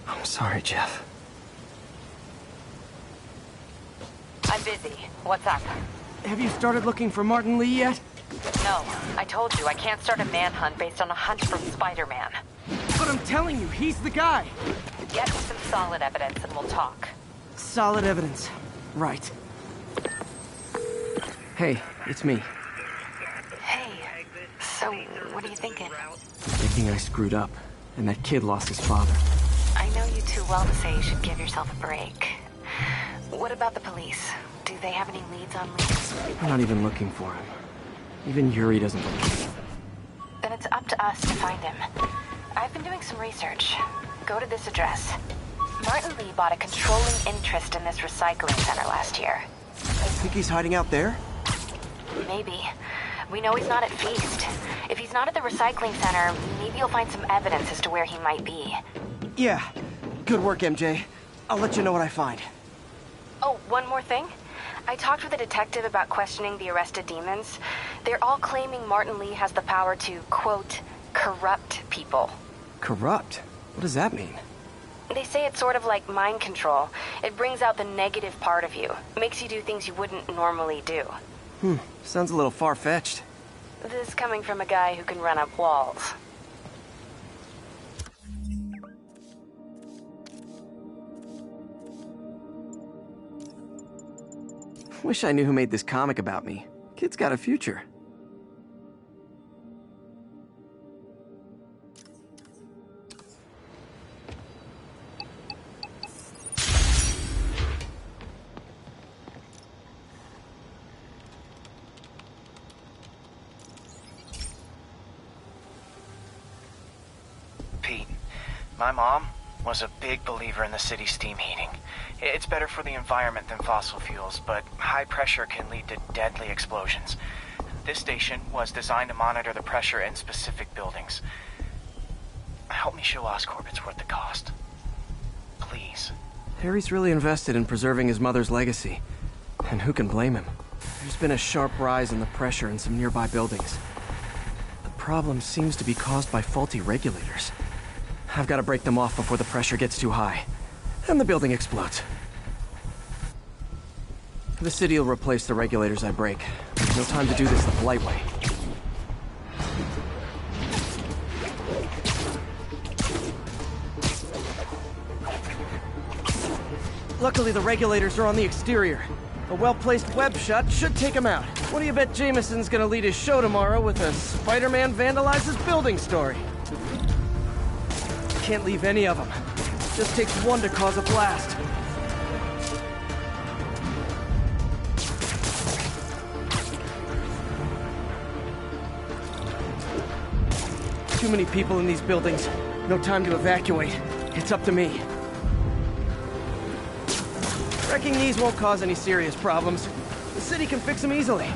I'm sorry, Jeff. I'm busy. What's up? Have you started looking for Martin Lee yet? No, I told you I can't start a manhunt based on a hunch from Spider-Man. But I'm telling you, he's the guy! Get me some solid evidence and we'll talk. Solid evidence. Right. Hey, it's me. Hey, so what are you thinking? Thinking I screwed up, and that kid lost his father. I know you too well to say you should give yourself a break. What about the police? Do they have any leads on Lee? I'm not even looking for him. Even Yuri doesn't believe me. Then it's up to us to find him. I've been doing some research. Go to this address. Martin Lee bought a controlling interest in this recycling center last year. Think he's hiding out there? Maybe. We know he's not at Feast. If he's not at the recycling center, maybe you'll find some evidence as to where he might be. Yeah. Good work, MJ. I'll let you know what I find. Oh, one more thing. I talked with a detective about questioning the arrested demons. They're all claiming Martin Lee has the power to, quote, corrupt people. Corrupt? What does that mean? They say it's sort of like mind control. It brings out the negative part of you. Makes you do things you wouldn't normally do. Sounds a little far-fetched. This coming from a guy who can run up walls. Wish I knew who made this comic about me. Kid's got a future. Pete, my mom was a big believer in the city's steam heating. It's better for the environment than fossil fuels, but high pressure can lead to deadly explosions. This station was designed to monitor the pressure in specific buildings. Help me show Oscorp it's worth the cost. Please. Harry's really invested in preserving his mother's legacy. And who can blame him? There's been a sharp rise in the pressure in some nearby buildings. The problem seems to be caused by faulty regulators. I've got to break them off before the pressure gets too high. And the building explodes. The city will replace the regulators I break. There's no time to do this the polite way. Luckily, the regulators are on the exterior. A well-placed web shot should take them out. What do you bet Jameson's gonna lead his show tomorrow with a Spider-Man vandalizes building story? Can't leave any of them. Just takes one to cause a blast. Too many people in these buildings. No time to evacuate. It's up to me. Wrecking these won't cause any serious problems. The city can fix them easily.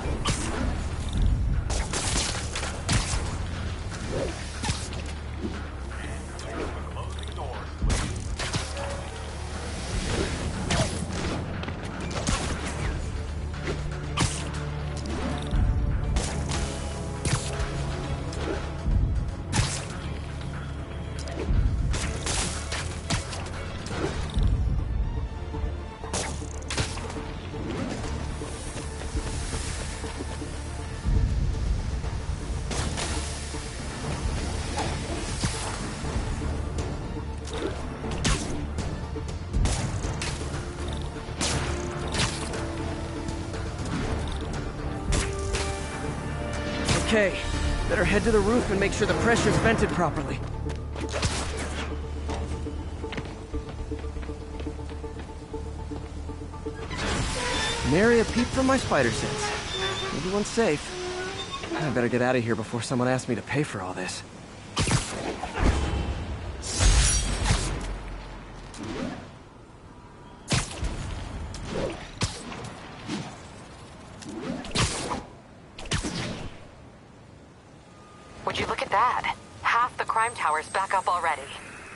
Okay, better head to the roof and make sure the pressure's vented properly. Nary a peep from my spider sense. Everyone's safe. I better get out of here before someone asks me to pay for all this. Would you look at that? Half the crime tower's back up already.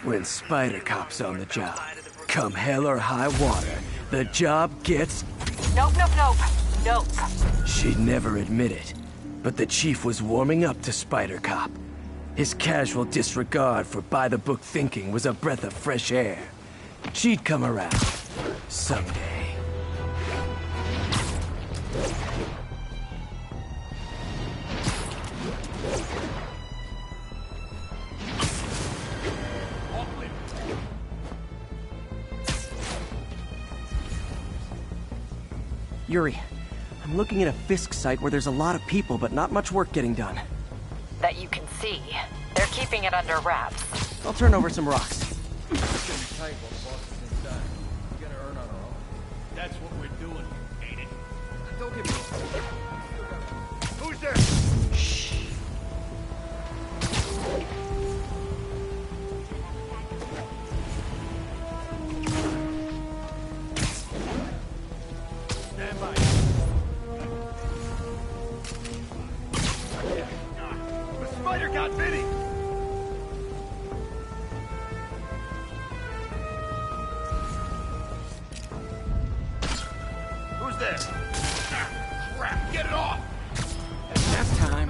When Spider Cop's on the job, come hell or high water, the job gets... Nope, nope, nope. Nope. She'd never admit it, but the chief was warming up to Spider Cop. His casual disregard for by-the-book thinking was a breath of fresh air. She'd come around. Someday. Yuri, I'm looking at a Fisk site where there's a lot of people, but not much work getting done. That you can see. They're keeping it under wraps. I'll turn over some rocks. That's what we're doing, ain't it? Don't get me wrong. Who's there? Shh. Stand by. The spider got Vinny! Who's there? Ah, crap, get it off! Nap time.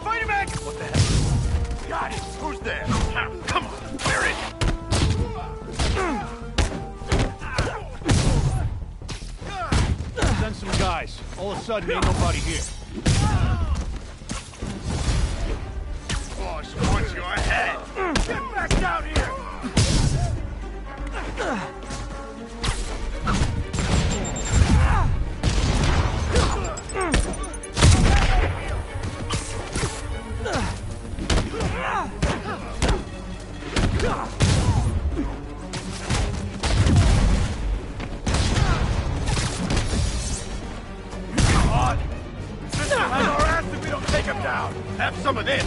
Spider-Man! What the hell? Got it! Who's there? Ah, come on, clear it! Send some guys. All of a sudden, ain't nobody here. Boss wants your head! Get back down here! On! This will have our ass if we don't take him down! Have some of this!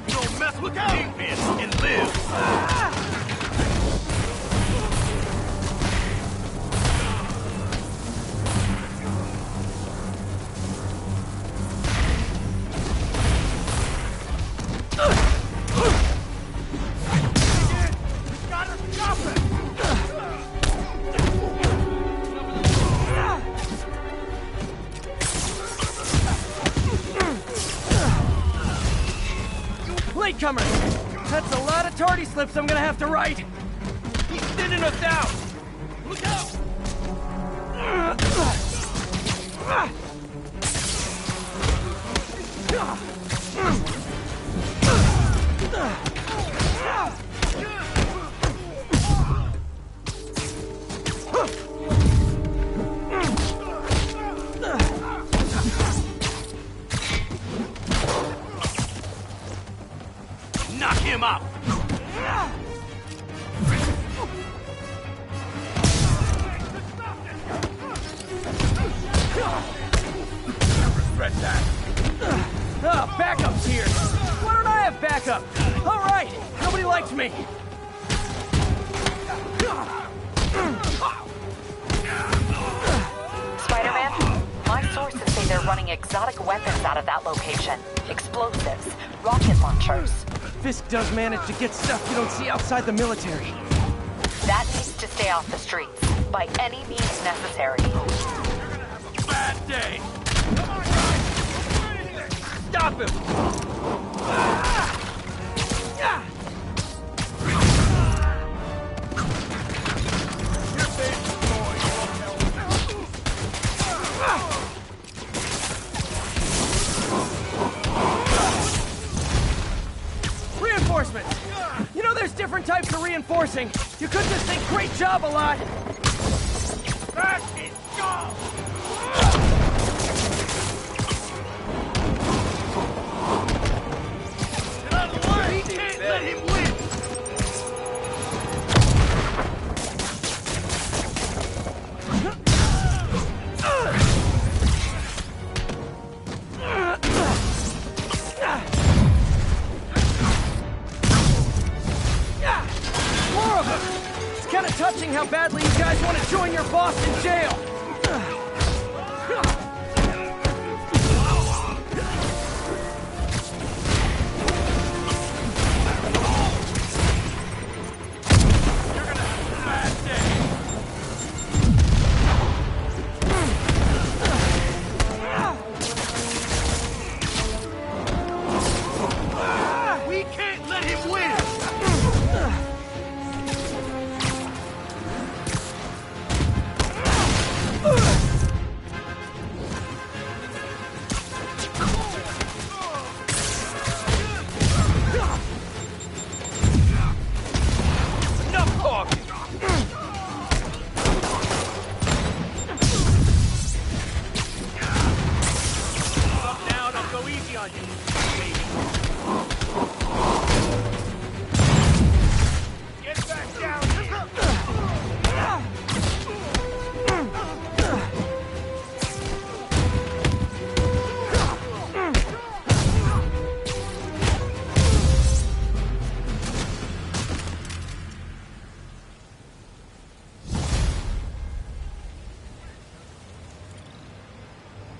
You don't mess with the Kingpin and live! We gotta stop it! Latecomers! That's a lot of tardy slips I'm gonna have to write! He's thinning us out! Look out! Knock him out! Regret that. Ah, backup's here! Why don't I have backup? Alright! Nobody likes me! Spider-Man, my sources say they're running exotic weapons out of that location. Explosives, rocket launchers. Fisk does manage to get stuff you don't see outside the military. That needs to stay off the streets, by any means necessary. Bad day. Stop him! Your baby's boy. Reinforcements! You know there's different types of reinforcing. You could just say great job a lot. Back is gone. Get out of the way. Can't let him win. More of them! It's kind of touching how badly you guys want to join your boss in jail.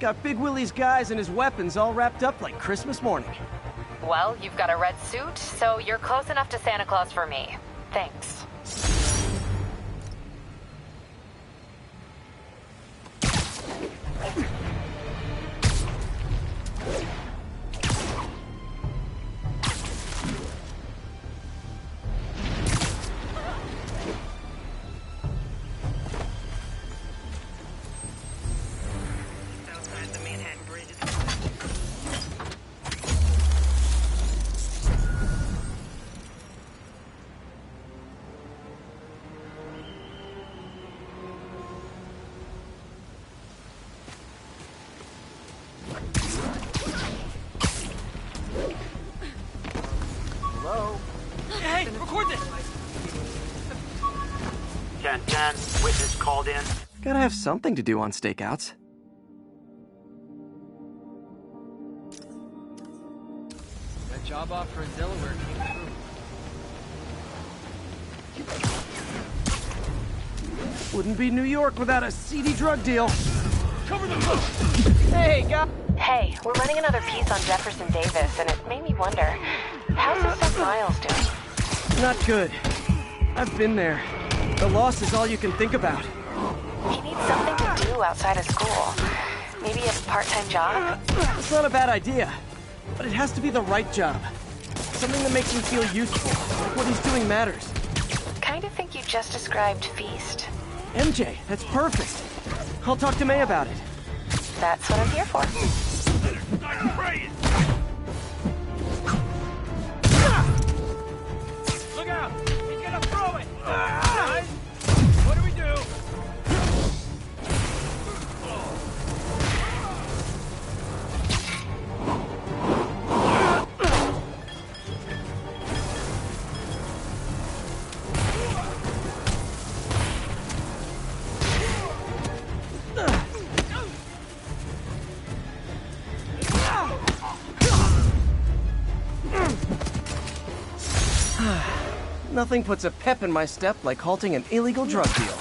Got Big Willie's guys and his weapons all wrapped up like Christmas morning. Well, you've got a red suit, so you're close enough to Santa Claus for me. Thanks. Hey, record this! 10-10, witness called in. Gotta have something to do on stakeouts. That job offer in Delaware came through. Wouldn't be New York without a seedy drug deal. Cover the boat! Hey, guy. Hey, we're running another piece on Jefferson Davis, and it made me wonder, how's his son Miles doing? Not good. I've been there. The loss is all you can think about. He needs something to do outside of school. Maybe a part-time job? It's not a bad idea, but it has to be the right job. Something that makes him feel useful. Like what he's doing matters. Kind of think you just described Feast. MJ, that's perfect. I'll talk to May about it. That's what I'm here for. I'm praying! Look out! He's gonna throw it! Guys, what do we do? Nothing puts a pep in my step like halting an illegal drug deal.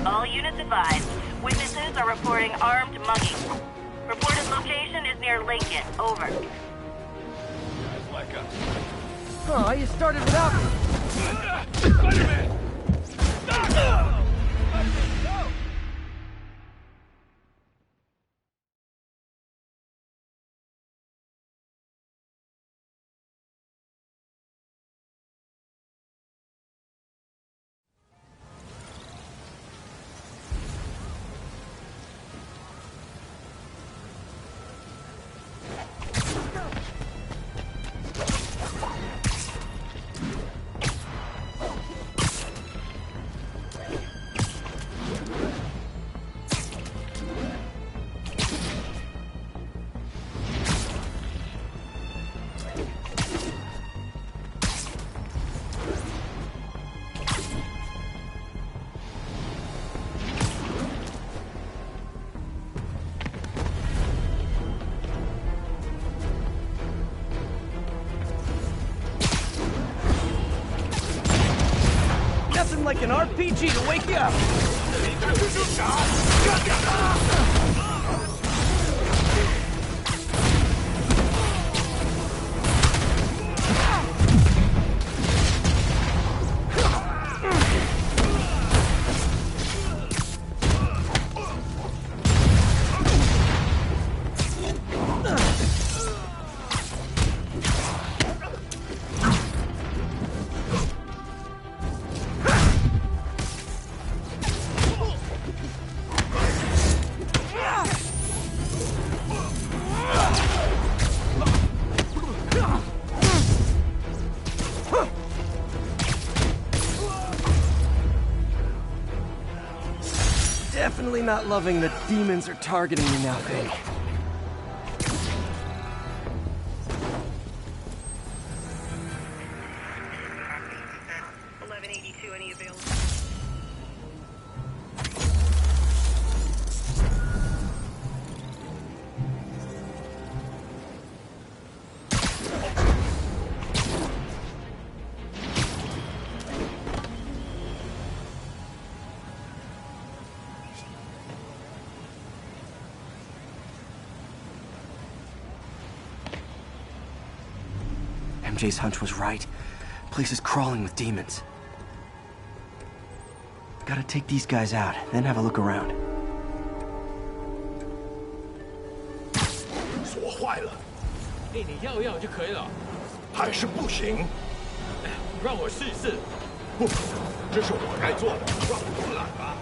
All units advised. Witnesses are reporting armed mugging. Reported location is near Lincoln. Over. Guys like us. Oh, you started without me. Spider-Man! Nothing like an RPG to wake you up. Definitely not loving the demons are targeting me now thing. MJ's hunch was right. Place is crawling with demons. Gotta take these guys out, then have a look around. 锁坏了，你要就可以了。还是不行。让我试一试。不，这是我该做的，让我勇敢吧。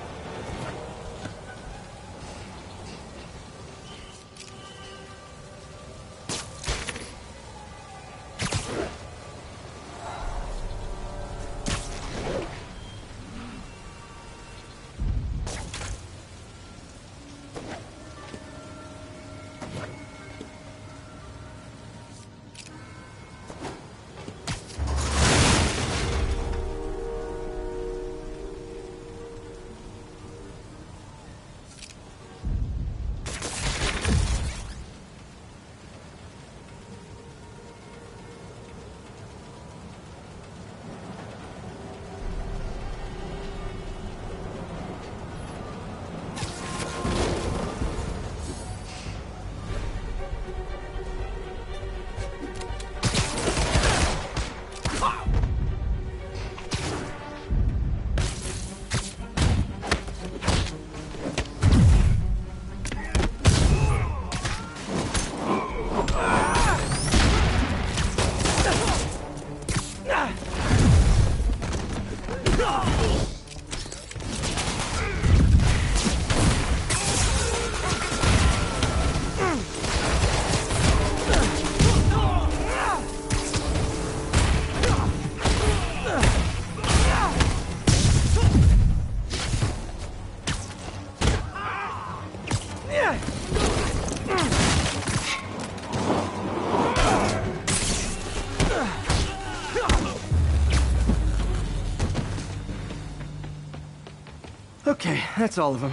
Okay, that's all of them.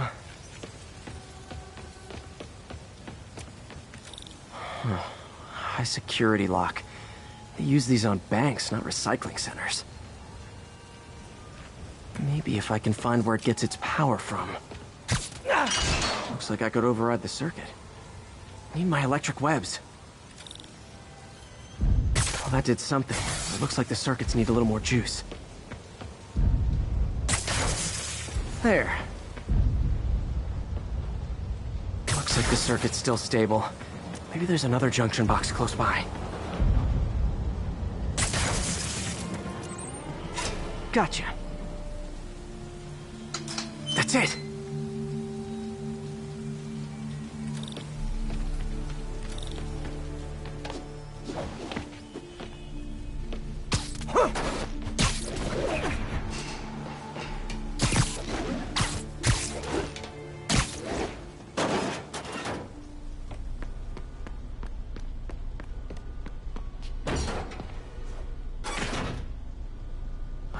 High security lock. They use these on banks, not recycling centers. Maybe if I can find where it gets its power from. Looks like I could override the circuit. Need my electric webs. Well, that did something. It looks like the circuits need a little more juice. There. Looks like the circuit's still stable. Maybe there's another junction box close by. Gotcha. That's it.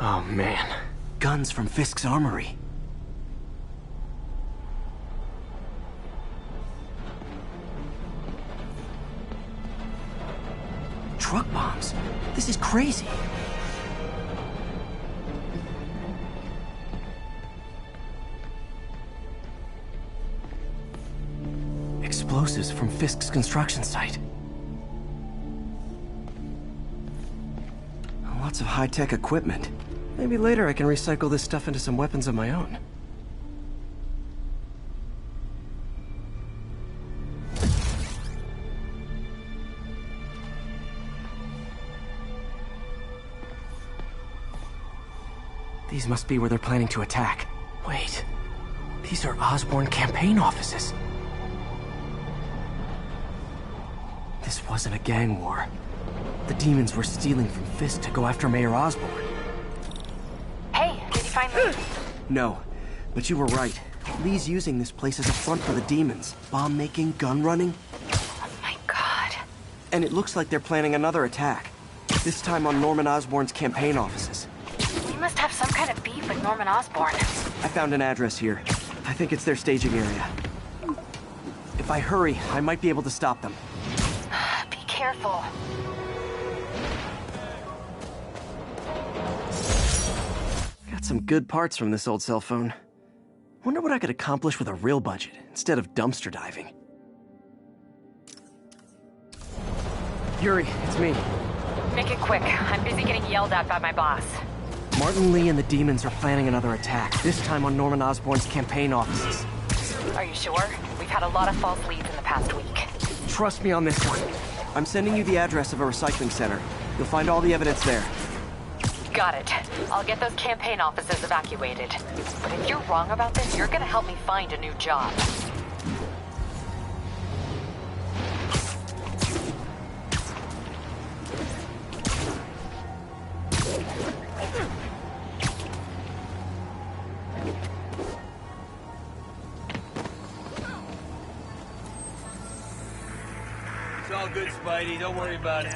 Oh man, guns from Fisk's armory. Truck bombs? This is crazy. Explosives from Fisk's construction site. Lots of high-tech equipment. Maybe later I can recycle this stuff into some weapons of my own. These must be where they're planning to attack. Wait, these are Osborn campaign offices. This wasn't a gang war. The demons were stealing from Fisk to go after Mayor Osborn. Hey, did you find Lee? No, but you were right. Lee's using this place as a front for the demons. Bomb-making, gun-running. Oh my god. And it looks like they're planning another attack. This time on Norman Osborn's campaign offices. You must have some kind of beef with Norman Osborn. I found an address here. I think it's their staging area. If I hurry, I might be able to stop them. Be careful. Got some good parts from this old cell phone. Wonder what I could accomplish with a real budget, instead of dumpster diving. Yuri, it's me. Make it quick. I'm busy getting yelled at by my boss. Martin Lee and the demons are planning another attack, this time on Norman Osborn's campaign offices. Are you sure? We've had a lot of false leads in the past week. Trust me on this one. I'm sending you the address of a recycling center. You'll find all the evidence there. Got it. I'll get those campaign offices evacuated. But if you're wrong about this, you're gonna help me find a new job. It's all good, Spidey. Don't worry about it.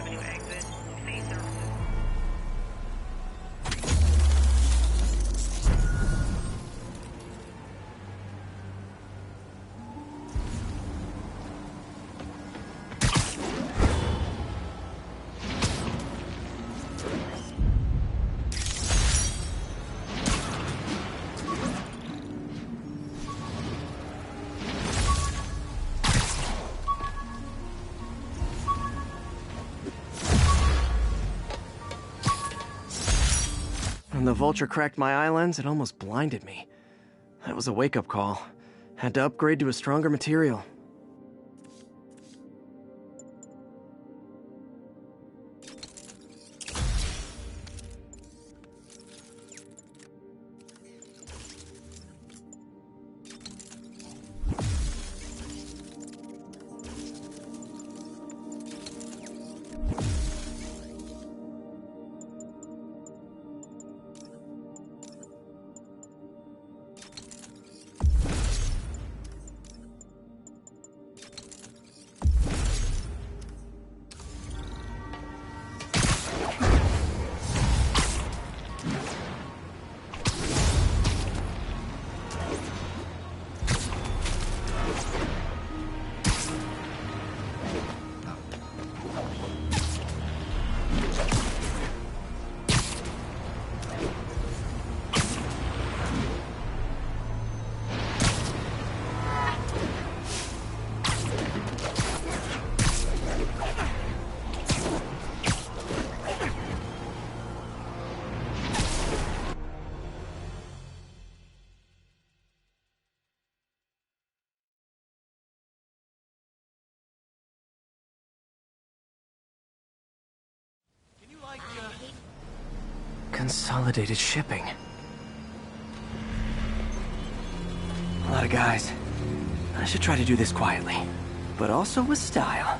When the vulture cracked my eye lens, it almost blinded me. That was a wake-up call. Had to upgrade to a stronger material. Consolidated shipping. A lot of guys. I should try to do this quietly, but also with style.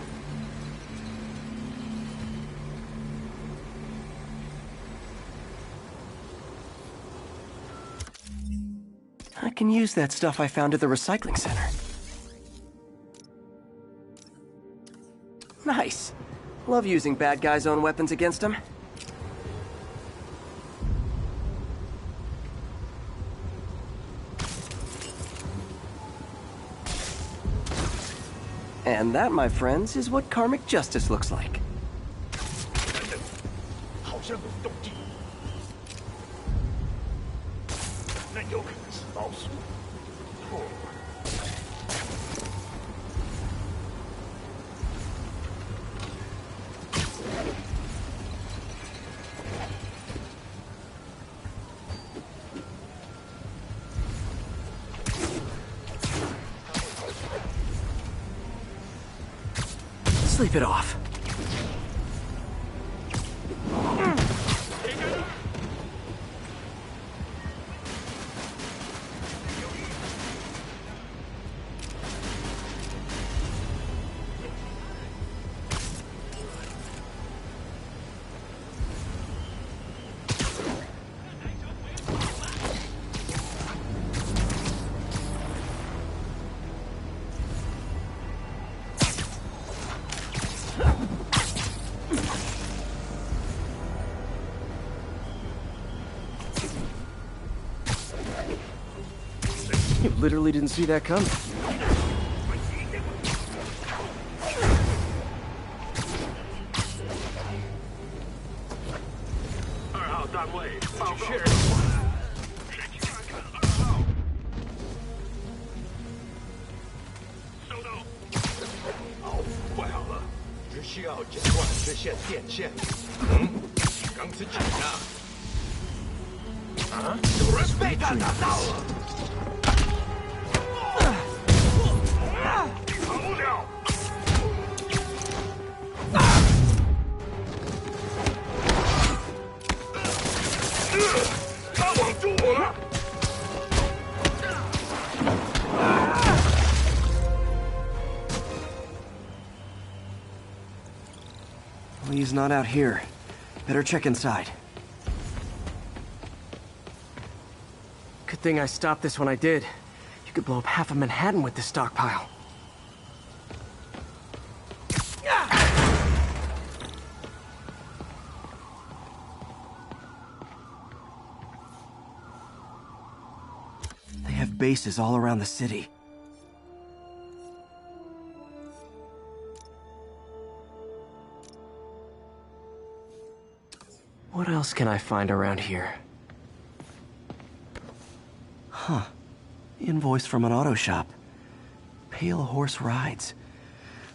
I can use that stuff I found at the recycling center. Nice. Love using bad guys' own weapons against them. And that, my friends, is what karmic justice looks like. Sleep it off. You literally didn't see that coming. 需要剪断这线电线。钢丝紧啊！有人被他打到了！逃不了！他网住我了！ Lee's not out here. Better check inside. Good thing I stopped this when I did. You could blow up half of Manhattan with this stockpile. They have bases all around the city. What else can I find around here? Huh. Invoice from an auto shop. Pale Horse Rides.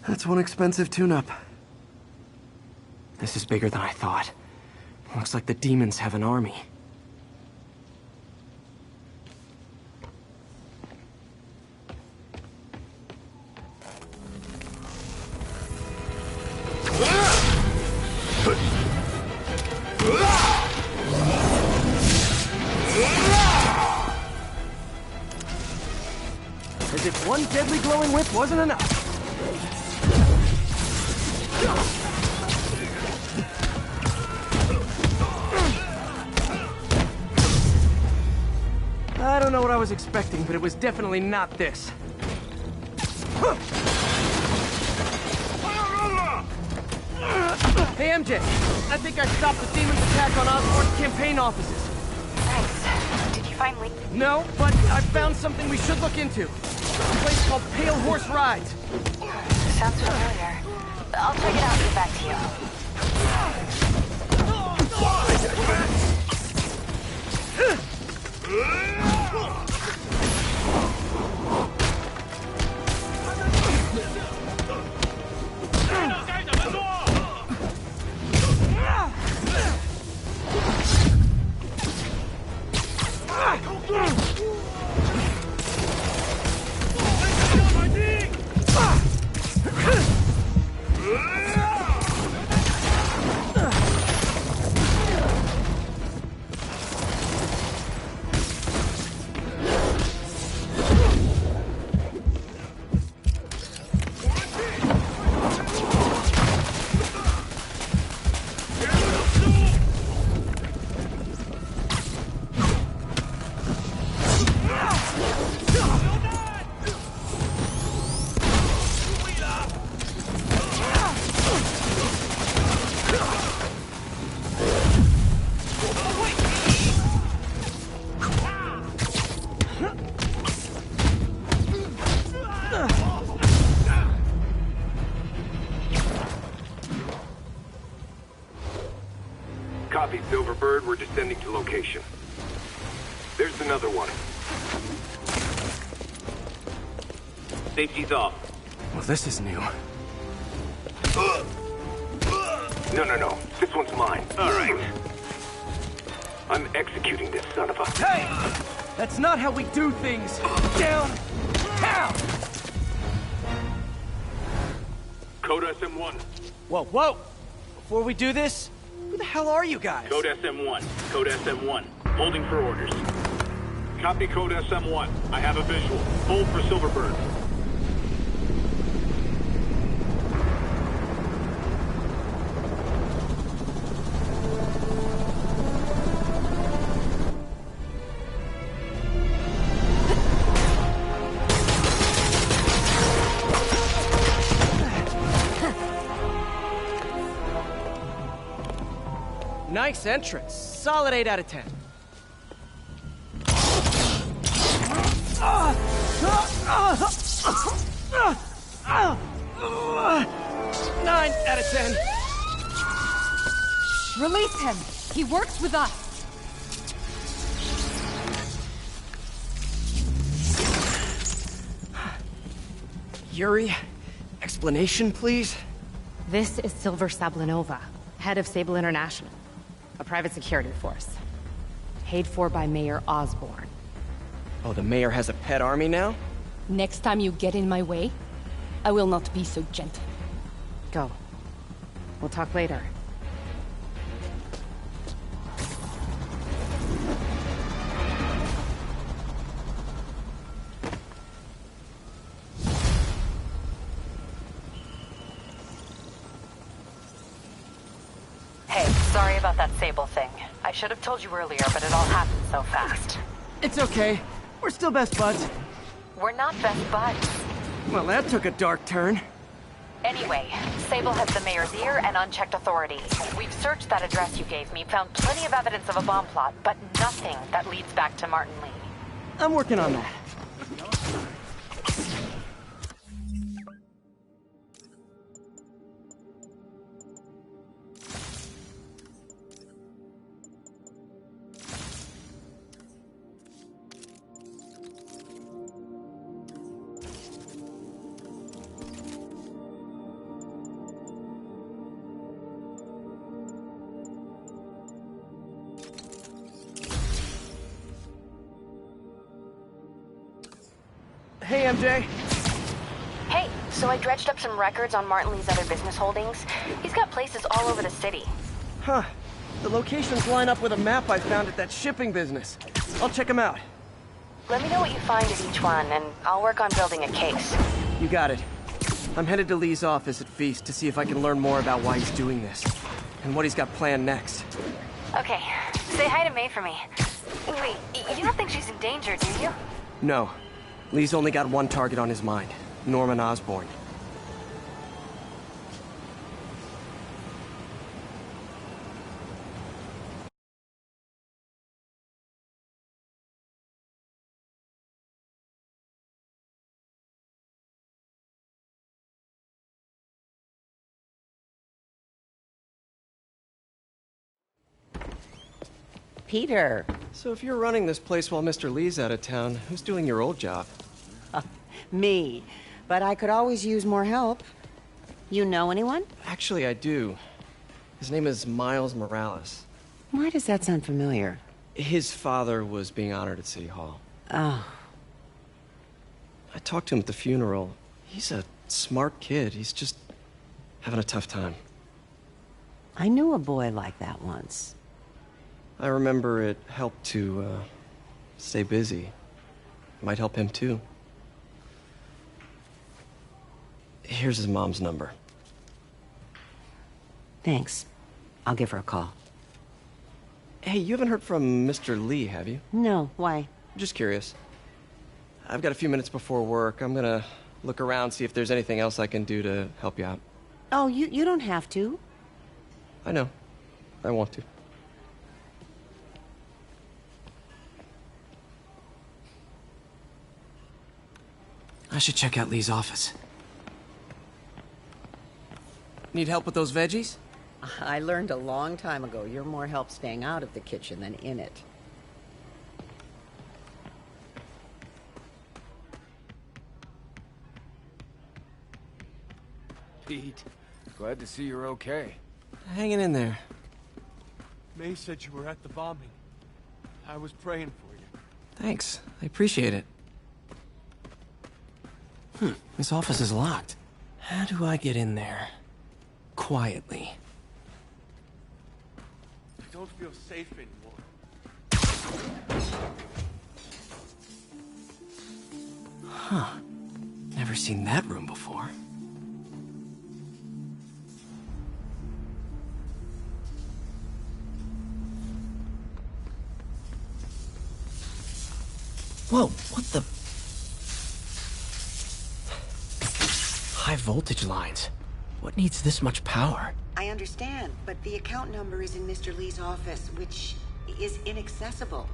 That's one expensive tune-up. This is bigger than I thought. Looks like the demons have an army. As if one deadly glowing whip wasn't enough. I don't know what I was expecting, but it was definitely not this. Hey, MJ. I think I stopped the demon's attack on Osborn's campaign offices. Thanks. Did you finally... No, but I found something we should look into. A place called Pale Horse Rides. Sounds familiar. I'll check it out and get back to you. Copy, Silverbird. We're descending to location. There's another one. Safety's off. Well, this is new. No. This one's mine. All right. I'm executing this son of a... Hey! That's not how we do things! Down! Down! Code SM1. Whoa! Before we do this, who the hell are you guys? Code SM1. Code SM1. Holding for orders. Copy Code SM1. I have a visual. Hold for Silverbird. Nice entrance. Solid 8 out of 10. 9 out of 10. Release him. He works with us. Yuri, explanation, please? This is Silver Sablinova, head of Sable International, a private security force. Paid for by Mayor Osborne. Oh, the mayor has a pet army now? Next time you get in my way, I will not be so gentle. Go. We'll talk later. Hey, sorry about that Sable thing. I should have told you earlier, but it all happened so fast. It's okay. We're still best buds. We're not best buds. Well, that took a dark turn. Anyway, Sable has the mayor's ear and unchecked authority. We've searched that address you gave me, found plenty of evidence of a bomb plot, but nothing that leads back to Martin Lee. I'm working on that. Hey, MJ. Hey, so I dredged up some records on Martin Lee's other business holdings. He's got places all over the city. Huh. The locations line up with a map I found at that shipping business. I'll check them out. Let me know what you find at each one, and I'll work on building a case. You got it. I'm headed to Lee's office at Feast to see if I can learn more about why he's doing this. And what he's got planned next. Okay, say hi to May for me. Wait, you don't think she's in danger, do you? No. Lee's only got one target on his mind. Norman Osborn. Peter. So if you're running this place while Mr. Lee's out of town, who's doing your old job? Me. But I could always use more help. You know anyone? Actually, I do. His name is Miles Morales. Why does that sound familiar? His father was being honored at City Hall. Oh. I talked to him at the funeral. He's a smart kid. He's just having a tough time. I knew a boy like that once. I remember it helped to, stay busy. Might help him, too. Here's his mom's number. Thanks. I'll give her a call. Hey, you haven't heard from Mr. Lee, have you? No, why? Just curious. I've got a few minutes before work. I'm gonna look around, see if there's anything else I can do to help you out. Oh, you don't have to. I know. I want to. I should check out Lee's office. Need help with those veggies? I learned a long time ago you're more help staying out of the kitchen than in it. Pete, glad to see you're okay. Hanging in there. May said you were at the bombing. I was praying for you. Thanks. I appreciate it. This office is locked. How do I get in there? Quietly. I don't feel safe anymore. Huh. Never seen that room before. Whoa, what the... High voltage lines. What needs this much power? I understand, but the account number is in Mr. Lee's office, which is inaccessible.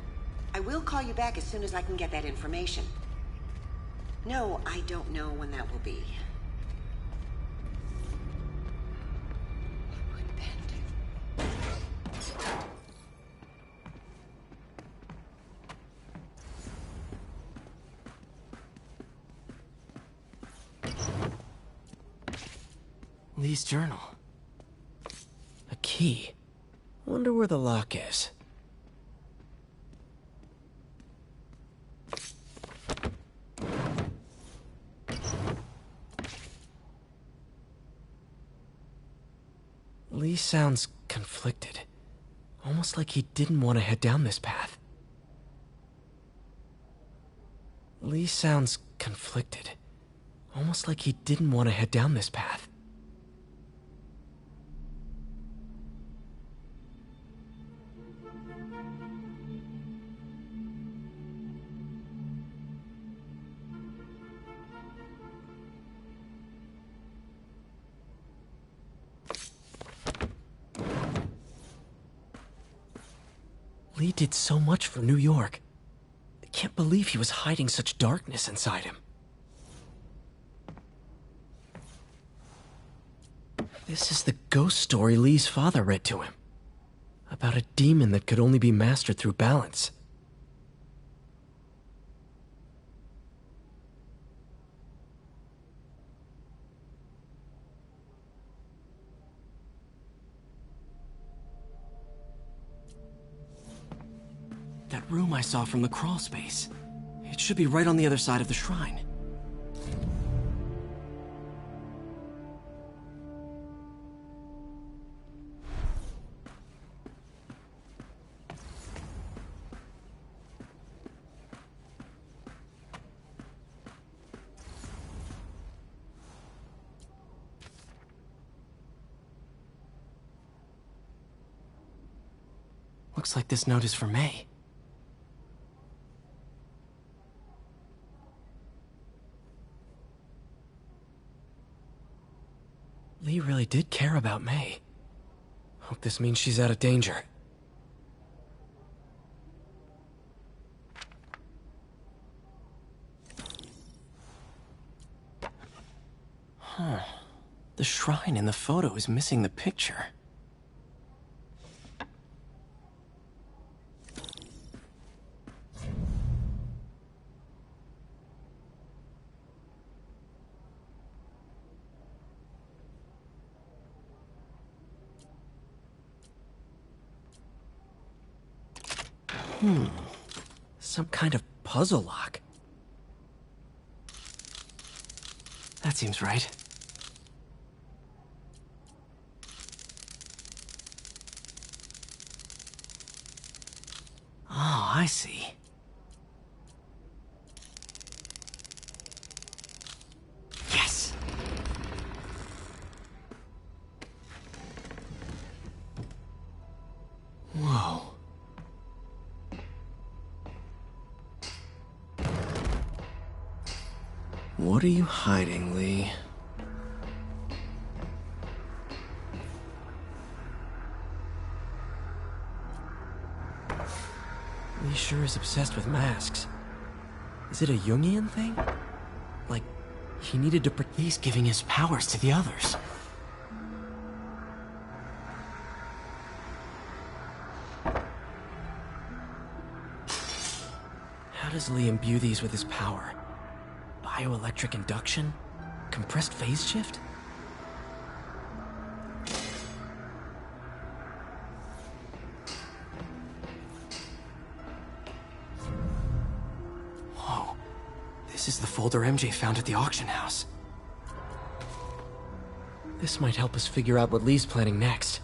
I will call you back as soon as I can get that information. No, I don't know when that will be. Lee's journal. key. Wonder where the lock is. Lee sounds conflicted. Almost like he didn't want to head down this path. Lee sounds conflicted. Almost like he didn't want to head down this path. Lee did so much for New York. I can't believe he was hiding such darkness inside him. This is the ghost story Lee's father read to him. About a demon that could only be mastered through balance. That room I saw from the crawl space. It should be right on the other side of the shrine. Looks like this note is for May. Lee really did care about May. Hope this means she's out of danger. Huh. The shrine in the photo is missing the picture. Some kind of puzzle lock. That seems right. Oh, I see. Yes! Whoa. What are you hiding, Lee? Lee sure is obsessed with masks. Is it a Jungian thing? Like, he needed to he's giving his powers to the others. How does Lee imbue these with his power? Bioelectric induction? Compressed phase shift? Whoa. This is the folder MJ found at the auction house. This might help us figure out what Lee's planning next.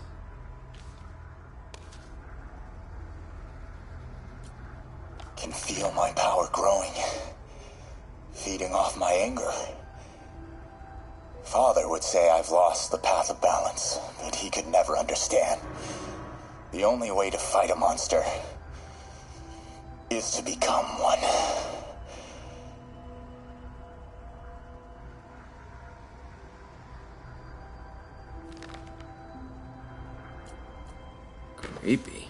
Can feel my power growing. Feeding off my anger. Father would say I've lost the path of balance, but he could never understand. The only way to fight a monster is to become one. Creepy.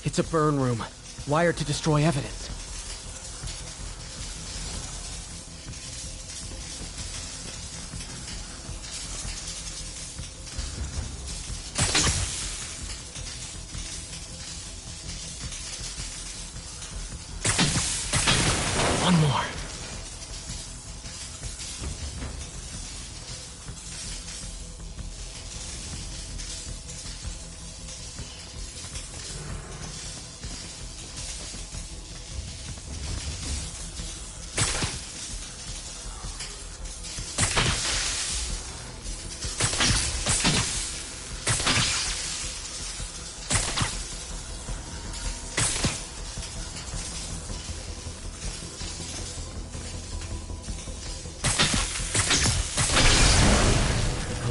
It's a burn room, wired to destroy evidence.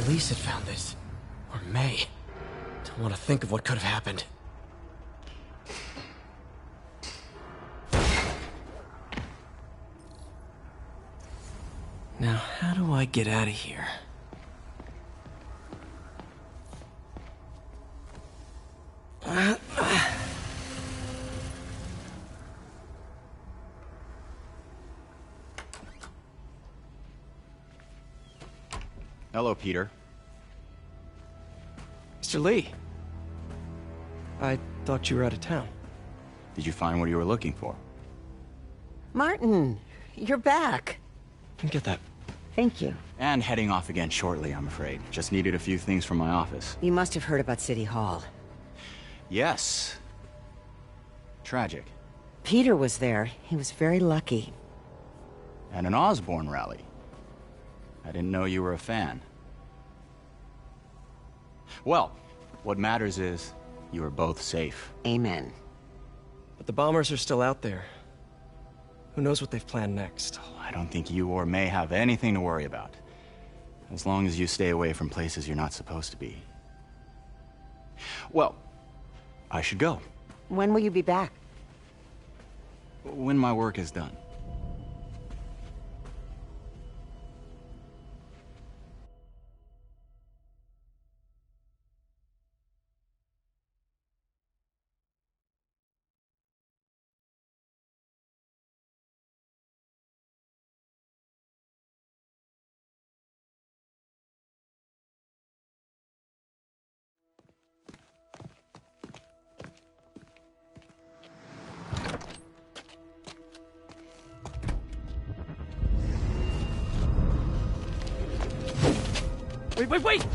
police had found this. Or May. Don't want to think of what could have happened. Now, how do I get out of here? Hello, Peter. Mr. Lee. I thought you were out of town. Did you find what you were looking for? Martin, you're back. Get that. Thank you. And heading off again shortly, I'm afraid. Just needed a few things from my office. You must have heard about City Hall. Yes. Tragic. Peter was there. He was very lucky. And an Osborn rally. I didn't know you were a fan. Well, what matters is you are both safe. Amen. But the bombers are still out there. Who knows what they've planned next? I don't think you or May have anything to worry about. As long as you stay away from places you're not supposed to be. Well, I should go. When will you be back? When my work is done. Wait!